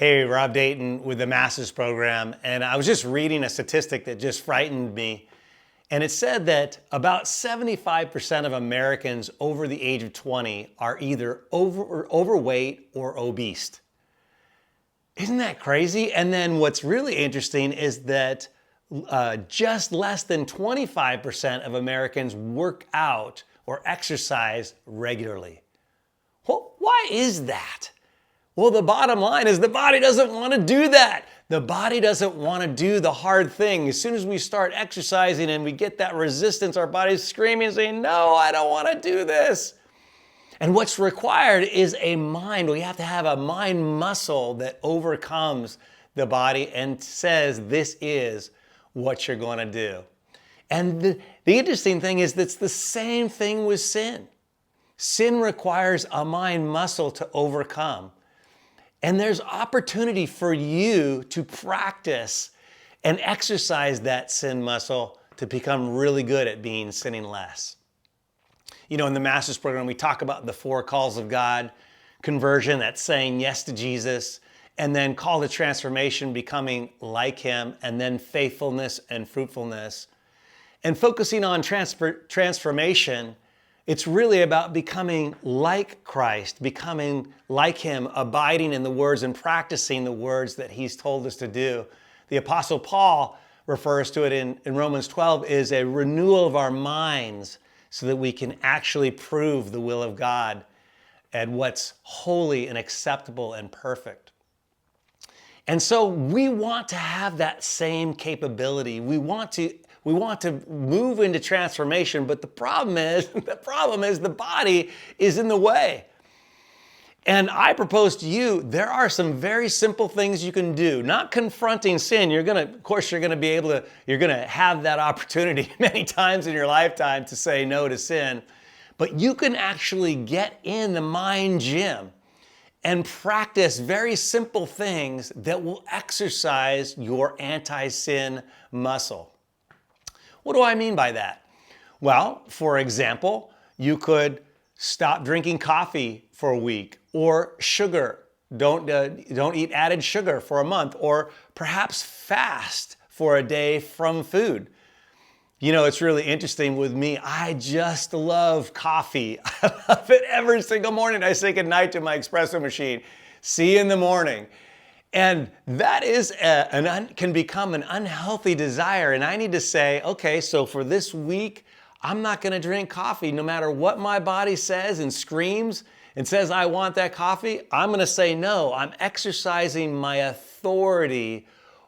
Hey, Rob Dayton with the Masters program, and I was just reading a statistic that just frightened me. And it said that about 75% of Americans over the age of 20 are either overweight or obese. Isn't that crazy? And then what's really interesting is that just less than 25% of Americans work out or exercise regularly. Well, why is that? Well, the bottom line is the body doesn't want to do that. The body doesn't want to do the hard thing. As soon as we start exercising and we get that resistance, our body's screaming and saying, no, I don't want to do this. And what's required is a mind. We have to have a mind muscle that overcomes the body and says, this is what you're going to do. And the interesting thing is that's the same thing with sin. Sin requires a mind muscle to overcome. And there's opportunity for you to practice and exercise that sin muscle to become really good at being sinning less. You know, in the Masters program, we talk about the 4 calls of God: conversion, that's saying yes to Jesus, and then call to transformation, becoming like Him, and then faithfulness and fruitfulness. And focusing on transformation, it's really about becoming like Christ, becoming like Him, abiding in the words and practicing the words that He's told us to do. The Apostle Paul refers to it in Romans 12 as a renewal of our minds so that we can actually prove the will of God and what's holy and acceptable and perfect. And so we want to have that same capability. We want to move into transformation, but the problem is the body is in the way. And I propose to you, there are some very simple things you can do. Not confronting sin. You're going to have that opportunity many times in your lifetime to say no to sin. But you can actually get in the mind gym and practice very simple things that will exercise your anti-sin muscle. What do I mean by that? Well, for example, you could stop drinking coffee for a week, or sugar. Don't eat added sugar for a month, or perhaps fast for a day from food. You know, it's really interesting with me. I just love coffee. I love it every single morning. I say goodnight to my espresso machine. See you in the morning. And that is can become an unhealthy desire. And I need to say, okay, so for this week, I'm not going to drink coffee no matter what my body says and screams and says I want that coffee. I'm going to say no. I'm exercising my authority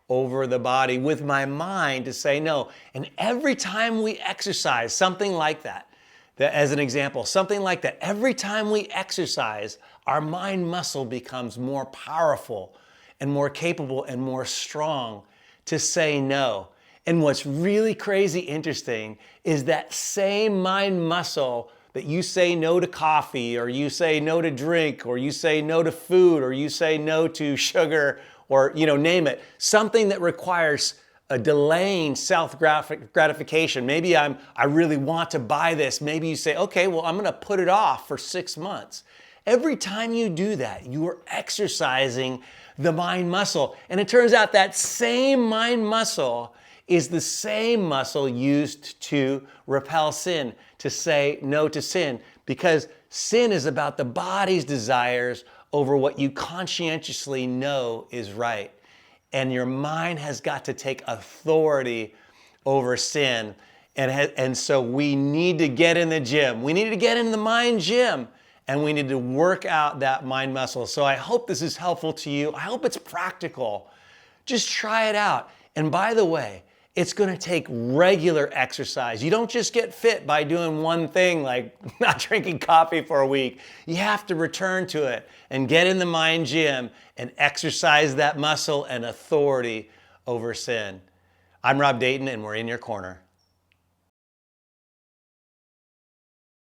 over the body with my mind to say no. And every time we exercise something like that, as an example, something like that, every time we exercise, our mind muscle becomes more powerful and more capable and more strong to say no. And what's really crazy interesting is that same mind muscle that you say no to coffee, or you say no to drink, or you say no to food, or you say no to sugar, or name it, something that requires a delaying self-gratification. Maybe I really want to buy this. Maybe you say, okay, well, I'm going to put it off for 6 months. Every time you do that, you are exercising the mind muscle. And it turns out that same mind muscle is the same muscle used to repel sin, to say no to sin, because sin is about the body's desires over what you conscientiously know is right. And your mind has got to take authority over sin. And so we need to get in the gym. We need to get in the mind gym. And we need to work out that mind muscle. So I hope this is helpful to you. I hope it's practical. Just try it out. And by the way, it's going to take regular exercise. You don't just get fit by doing one thing, like not drinking coffee for a week. You have to return to it and get in the mind gym and exercise that muscle and authority over sin. I'm Rob Dayton, and we're in your corner.